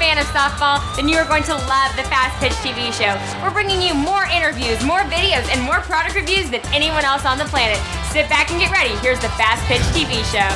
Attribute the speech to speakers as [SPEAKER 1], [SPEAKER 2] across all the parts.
[SPEAKER 1] fan of softball, then you are going to love the Fastpitch TV show. We're bringing you more interviews, more videos, and more product reviews than anyone else on the planet. Sit back and get ready. Here's the Fastpitch TV show.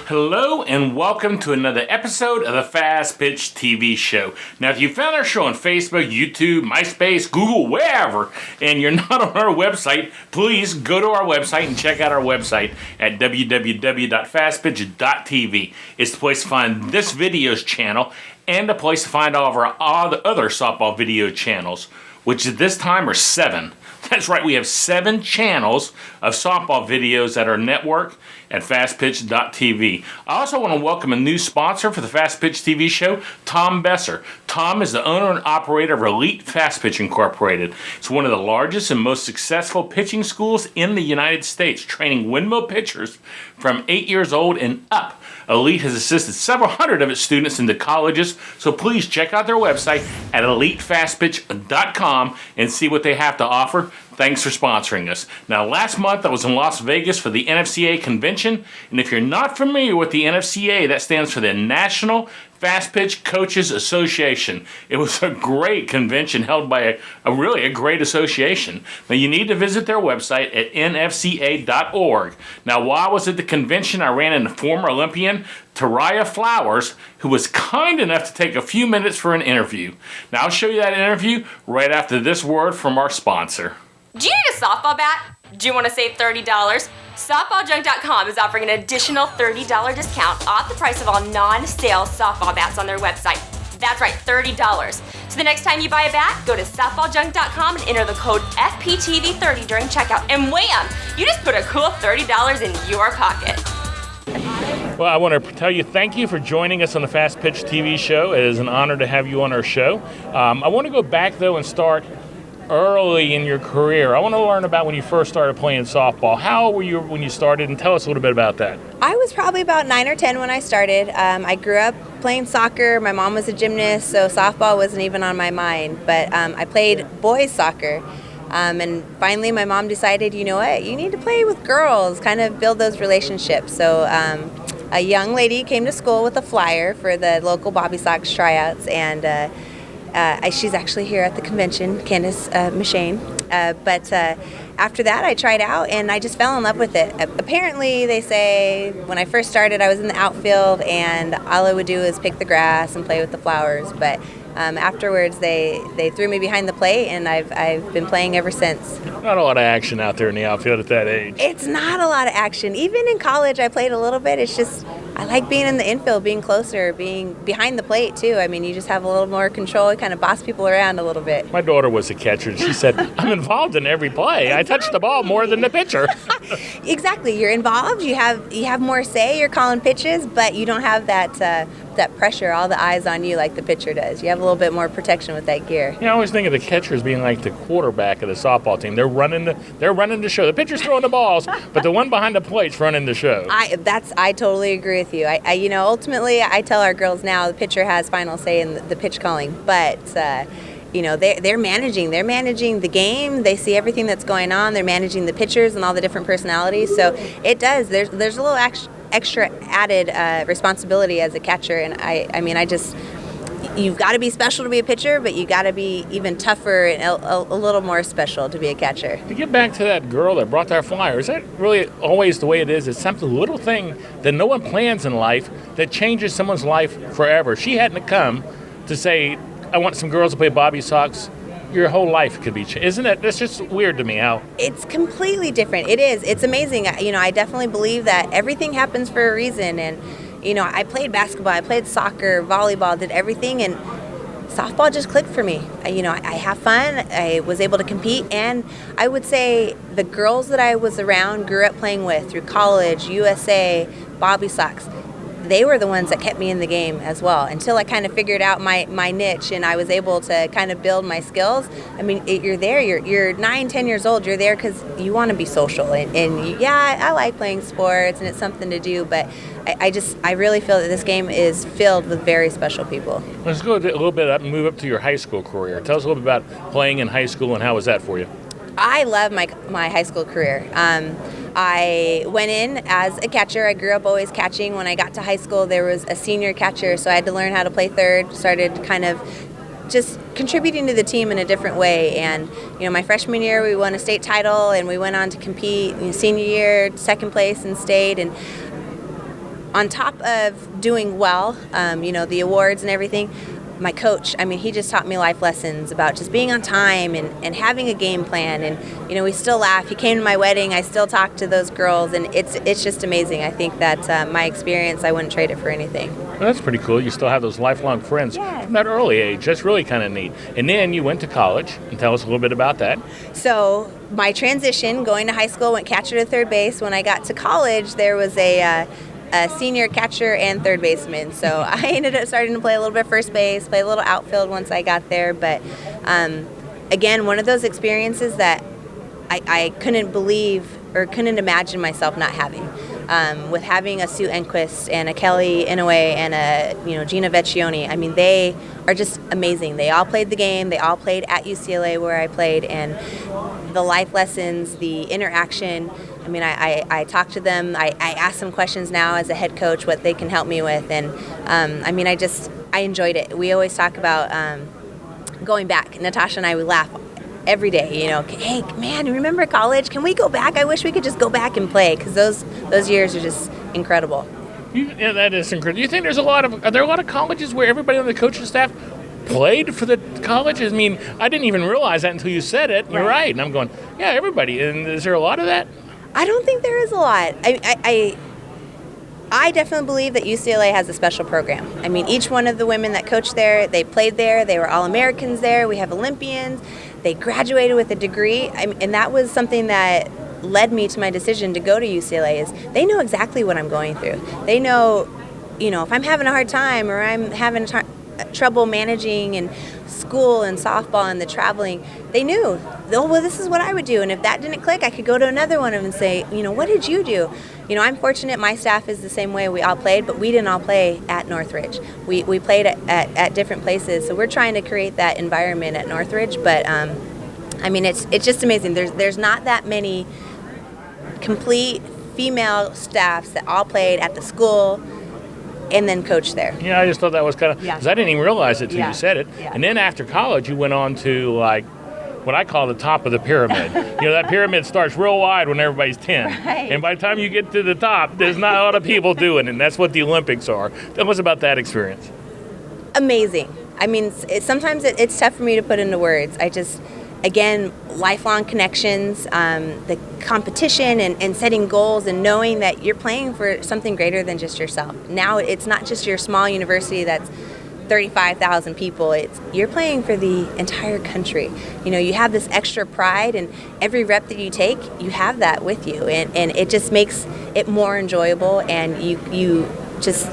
[SPEAKER 2] Hello and welcome to another episode of the Fastpitch TV show. Now, if you found our show on Facebook, YouTube, MySpace, Google, wherever, and you're not on our website, please go to our website and check out our website at www.fastpitch.tv. It's the place to find this videos channel and a place to find all the other softball video channels, which at this time are 7. That's right, we have 7 channels of softball videos at our network at fastpitch.tv. I also want to welcome a new sponsor for the Fastpitch TV show, Tom Besser. Tom is the owner and operator of Elite Fastpitch Incorporated. It's one of the largest and most successful pitching schools in the United States, training windmill pitchers from 8 years old and up. Elite has assisted several hundred of its students into colleges, so please check out their website at elitefastpitch.com and see what they have to offer. Thanks for sponsoring us. Now, last month I was in Las Vegas for the NFCA convention, and if you're not familiar with the NFCA, that stands for the National Fastpitch Coaches Association. It was a great convention held by a really great association. Now, you need to visit their website at nfca.org. Now, while I was at the convention, I ran into former Olympian Tairia Flowers, who was kind enough to take a few minutes for an interview. Now, I'll show you that interview right after this word from our sponsor.
[SPEAKER 1] Do you need a softball bat? Do you want to save $30? SoftballJunk.com is offering an additional $30 discount off the price of all non-sale softball bats on their website. That's right, $30. So the next time you buy a bat, go to SoftballJunk.com and enter the code FPTV30 during checkout, and wham! You just put a cool $30 in your pocket.
[SPEAKER 2] Well, I want to tell you thank you for joining us on the Fastpitch TV show. It is an honor to have you on our show. I want to go back, though, and start early in your career. I want to learn about when you first started playing softball. How old were you when you started, and tell us a little bit about that.
[SPEAKER 3] I was probably about 9 or 10 when I started. I grew up playing soccer. My mom was a gymnast, so softball wasn't even on my mind. But I played boys soccer. And finally, my mom decided, you know what, you need to play with girls, kind of build those relationships. So a young lady came to school with a flyer for the local Bobby Sox tryouts, and she's actually here at the convention, Candace Machane. But after that, I tried out, and I just fell in love with it. Apparently, they say when I first started, I was in the outfield, and all I would do is pick the grass and play with the flowers. But afterwards, they threw me behind the plate, and I've been playing ever since.
[SPEAKER 2] Not a lot of action out there in the outfield at that age.
[SPEAKER 3] It's not a lot of action. Even in college, I played a little bit. It's just I like being in the infield, being closer, being behind the plate, too. I mean, you just have a little more control. You kind of boss people around a little bit.
[SPEAKER 2] My daughter was a catcher, and she said, I'm involved in every play. I touch the ball more than the pitcher.
[SPEAKER 3] Exactly. You're involved. You have more say. You're calling pitches, but you don't have that pressure, all the eyes on you like the pitcher does. You have a little bit more protection with that gear.
[SPEAKER 2] Yeah, I always think of the catcher as being like the quarterback of the softball team. They're running the show. The pitcher's throwing the balls, but the one behind the plate's running the show.
[SPEAKER 3] I totally agree with you. Ultimately, I tell our girls now the pitcher has final say in the pitch calling, but they're managing the game. They see everything that's going on. They're managing the pitchers and all the different personalities. So it does. There's a little extra added responsibility as a catcher, and you've got to be special to be a pitcher, but you got to be even tougher and a little more special to be a catcher.
[SPEAKER 2] To get back to that girl that brought that flyer, is that really always the way it is? It's some little thing that no one plans in life that changes someone's life forever. She hadn't come to say, I want some girls to play Bobby Sox. Your whole life could be changed. Isn't it? That's just weird to me how.
[SPEAKER 3] It's completely different. It is. It's amazing. I definitely believe that everything happens for a reason. And, I played basketball, I played soccer, volleyball, did everything. And softball just clicked for me. I have fun. I was able to compete. And I would say the girls that I was around, grew up playing with through college, U.S.A, Bobby Sox, they were the ones that kept me in the game as well until I kind of figured out my niche and I was able to kind of build my skills. I mean, you're there, you're 9, 10 years old, you're there because you want to be social. I like playing sports and it's something to do, but I really feel that this game is filled with very special people.
[SPEAKER 2] Let's go a little bit up and move up to your high school career. Tell us a little bit about playing in high school and how was that for you?
[SPEAKER 3] I love my high school career. I went in as a catcher. I grew up always catching. When I got to high school, there was a senior catcher, so I had to learn how to play third. Started kind of just contributing to the team in a different way. And my freshman year we won a state title, and we went on to compete. Senior year, second place in state. And on top of doing well, the awards and everything, my coach, he just taught me life lessons about just being on time and having a game plan. And we still laugh. He came to my wedding. I still talk to those girls, and it's just amazing. I think that my experience, I wouldn't trade it for anything.
[SPEAKER 2] Well, that's pretty cool. You still have those lifelong friends from that early age. That's really kind of neat. And then you went to college, and tell us a little bit about that.
[SPEAKER 3] So my transition, going to high school, went catcher to third base. When I got to college, there was a senior catcher and third baseman. So I ended up starting to play a little bit first base, play a little outfield once I got there. But again, one of those experiences that I couldn't believe or couldn't imagine myself not having. With having a Sue Enquist and a Kelly Inouye and a Gina Vecchione. They are just amazing. They all played the game. They all played at UCLA where I played, and the life lessons, the interaction. I talk to them. I ask them questions now as a head coach what they can help me with, and I enjoyed it. We always talk about going back. Natasha and I would laugh every day. Hey man, remember college? Can we go back? I wish we could just go back and play, because those years are just incredible.
[SPEAKER 2] Yeah, that is incredible. Do you think are there a lot of colleges where everybody on the coaching staff played for the colleges? I didn't even realize that until you said it. You're right. And I'm going, yeah, everybody. And is there a lot of that?
[SPEAKER 3] I don't think there is a lot. I definitely believe that UCLA has a special program. Each one of the women that coached there, they played there. They were All-Americans there. We have Olympians. They graduated with a degree. And that was something that led me to my decision to go to UCLA, is they know exactly what I'm going through. They know, if I'm having a hard time or I'm having trouble managing and school and softball and the traveling, they knew, this is what I would do. And if that didn't click, I could go to another one of them and say, what did you do? I'm fortunate my staff is the same way. We all played, but we didn't all play at Northridge. We played at different places. So we're trying to create that environment at Northridge. But, it's just amazing. There's not that many complete female staffs that all played at the school and then coached there.
[SPEAKER 2] Yeah, I just thought that was kind of, because I didn't even realize it until you said it.
[SPEAKER 3] Yeah.
[SPEAKER 2] And then after college, you went on to what I call the top of the pyramid. That pyramid starts real wide when everybody's 10.
[SPEAKER 3] Right.
[SPEAKER 2] And by the time you get to the top, there's not a lot of people doing it, and that's what the Olympics are. Tell us about that experience.
[SPEAKER 3] Amazing. Sometimes it's tough for me to put into words. Again, lifelong connections, the competition and setting goals and knowing that you're playing for something greater than just yourself. Now it's not just your small university that's 35,000 people. You're playing for the entire country. You have this extra pride, and every rep that you take, you have that with you, and it just makes it more enjoyable, and you just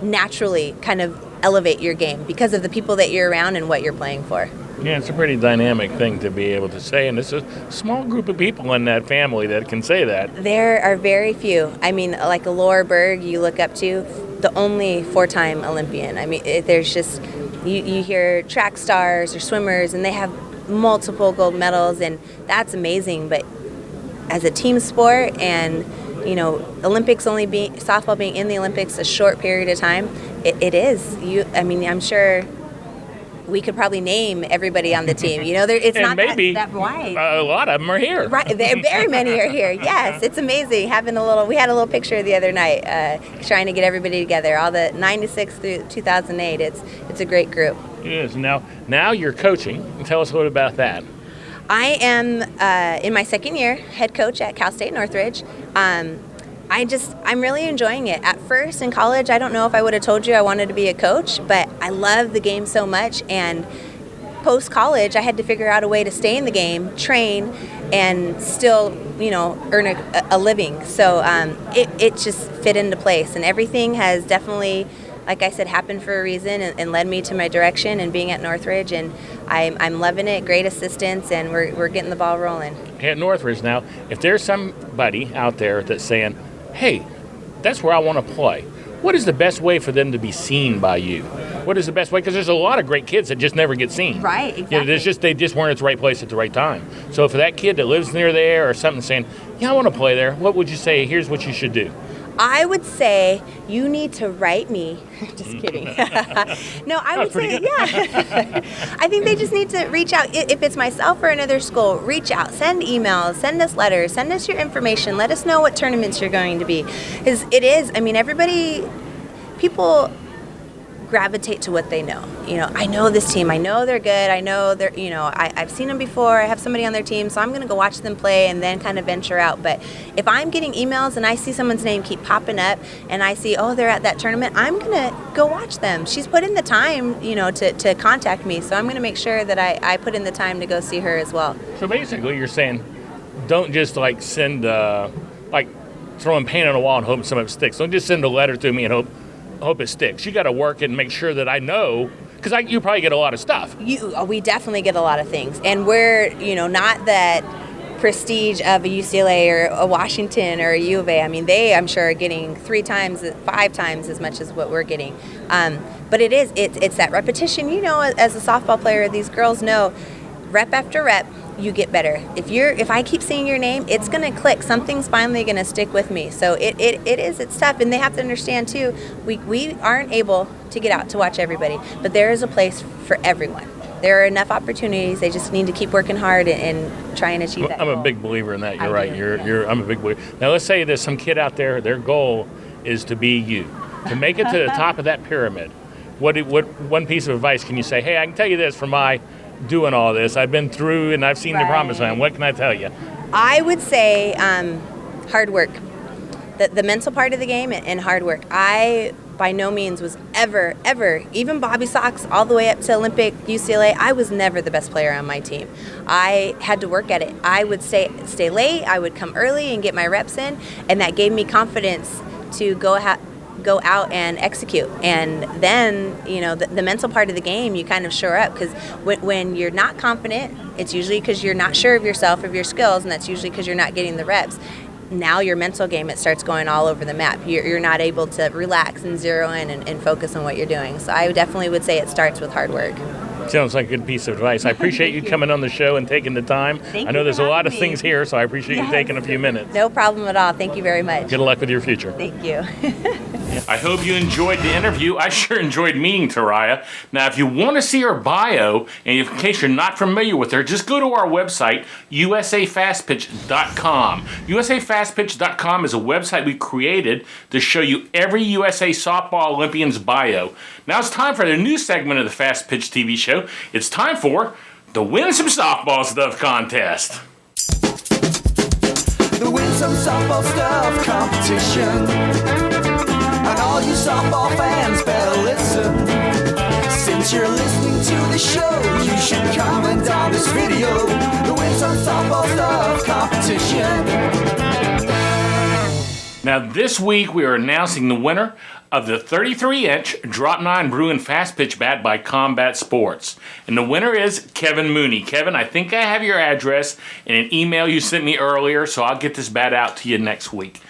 [SPEAKER 3] naturally kind of elevate your game because of the people that you're around and what you're playing for.
[SPEAKER 2] Yeah, it's a pretty dynamic thing to be able to say, and it's a small group of people in that family that can say that.
[SPEAKER 3] There are very few. Like a Laura Berg you look up to, the only 4-time Olympian. There's just, you hear track stars or swimmers, and they have multiple gold medals, and that's amazing. But as a team sport, and Olympics softball being in the Olympics a short period of time, it is. I'm sure we could probably name everybody on the team. It's not
[SPEAKER 2] maybe
[SPEAKER 3] that wide.
[SPEAKER 2] A lot of them are here.
[SPEAKER 3] Right, very many are here. Yes, it's amazing we had a little picture the other night, trying to get everybody together. All the 96 through 2008. It's a great group.
[SPEAKER 2] It is. Now you're coaching. Tell us a little about that.
[SPEAKER 3] I am in my second year, head coach at Cal State Northridge. I'm really enjoying it. At first in college, I don't know if I would have told you I wanted to be a coach, but I love the game so much. And post-college, I had to figure out a way to stay in the game, train, and still, earn a living. So it just fit into place. And everything has definitely, like I said, happened for a reason and led me to my direction and being at Northridge. And I'm loving it, great assistance, and we're getting the ball rolling.
[SPEAKER 2] At Northridge now, if there's somebody out there that's saying, hey, that's where I want to play, what is the best way for them to be seen by you? What is the best way? Because there's a lot of great kids that just never get seen.
[SPEAKER 3] Right, exactly.
[SPEAKER 2] They just weren't at the right place at the right time. So for that kid that lives near there or something saying, yeah, I want to play there, what would you say, here's what you should do?
[SPEAKER 3] I would say you need to write me. Just kidding. No, I would say, yeah. I think they just need to reach out. If it's myself or another school, reach out. Send emails, send us letters, send us your information. Let us know what tournaments you're going to be. Because people gravitate to what they know. I know this team. I know they're good. I know they're, I've seen them before. I have somebody on their team, so I'm going to go watch them play and then kind of venture out. But if I'm getting emails and I see someone's name keep popping up and I see, oh, they're at that tournament, I'm going to go watch them. She's put in the time, to contact me, so I'm going to make sure that I put in the time to go see her as well.
[SPEAKER 2] So basically you're saying don't just send, throwing paint on a wall and hope some of it sticks. Don't just send a letter to me and hope it sticks. You got to work it and make sure that I know, because you probably get a lot of stuff.
[SPEAKER 3] We definitely get a lot of things, and we're not that prestige of a UCLA or a Washington or a U.S.A. I mean, they, I'm sure, are getting 5 times as much as what we're getting. But it's that repetition. As a softball player, these girls know, rep after rep, you get better. If I keep seeing your name, it's gonna click. Something's finally gonna stick with me. So it's tough, and they have to understand too. We aren't able to get out to watch everybody, but there is a place for everyone. There are enough opportunities. They just need to keep working hard and try and achieve that.
[SPEAKER 2] I'm
[SPEAKER 3] goal.
[SPEAKER 2] a big believer in that. You're right. I'm a big believer. Now let's say there's some kid out there. Their goal is to be you, to make it to the top of that pyramid. What one piece of advice can you say? Hey, I can tell you this from my doing all this. I've been through and I've seen the promised land. What can I tell you?
[SPEAKER 3] I would say hard work. The mental part of the game and hard work. I by no means was ever, even Bobby Sox all the way up to Olympic UCLA, I was never the best player on my team. I had to work at it. I would stay late, I would come early and get my reps in, and that gave me confidence to go out and execute. And then, the mental part of the game, you kind of shore up, because when you're not confident, it's usually because you're not sure of yourself, of your skills, and that's usually because you're not getting the reps. Now your mental game, it starts going all over the map. You're not able to relax and zero in and focus on what you're doing. So I definitely would say it starts with hard work.
[SPEAKER 2] Sounds like a good piece of advice. I appreciate you coming on the show and taking the time. I know there's a lot of things here, so I appreciate you taking a few minutes.
[SPEAKER 3] No problem at all. Thank you very much.
[SPEAKER 2] Good luck with your future.
[SPEAKER 3] Thank you.
[SPEAKER 2] I hope you enjoyed the interview. I sure enjoyed meeting Tairia. Now, if you want to see her bio, and in case you're not familiar with her, just go to our website, U.S.A. USAfastpitch.com is a website we created to show you every USA softball Olympian's bio. Now it's time for the new segment of the Fast Pitch TV show. It's time for the Win Some Softball Stuff contest.
[SPEAKER 4] The Win Some Softball Stuff competition. And all you softball fans better listen. Since you're listening to the show, you should comment on this video. The Win Some Softball Stuff competition.
[SPEAKER 2] Now this week we are announcing the winner of the 33-inch Drop 9 Bruin Fast Pitch Bat by Combat Sports. And the winner is Kevin Mooney. Kevin, I think I have your address in an email you sent me earlier, so I'll get this bat out to you next week.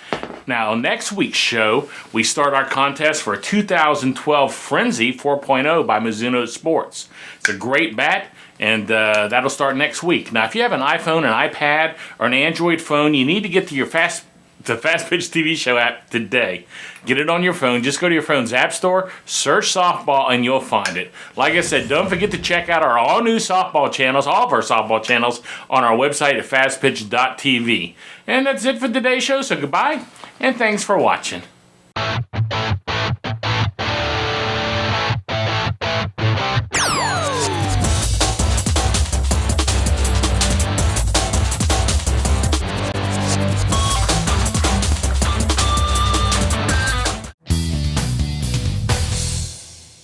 [SPEAKER 2] Now, on next week's show, we start our contest for a 2012 Frenzy 4.0 by Mizuno Sports. It's a great bat, and that'll start next week. Now, if you have an iPhone, an iPad, or an Android phone, you need to get to your Fast Pitch TV show app today. Get it on your phone. Just go to your phone's app store, search softball, and you'll find it. Like I said, don't forget to check out our all-new softball channels, all of our softball channels, on our website at fastpitch.tv. And that's it for today's show, so goodbye, and thanks for watching.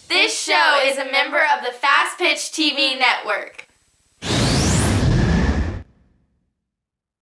[SPEAKER 1] This show is a member of the Fast Pitch TV network.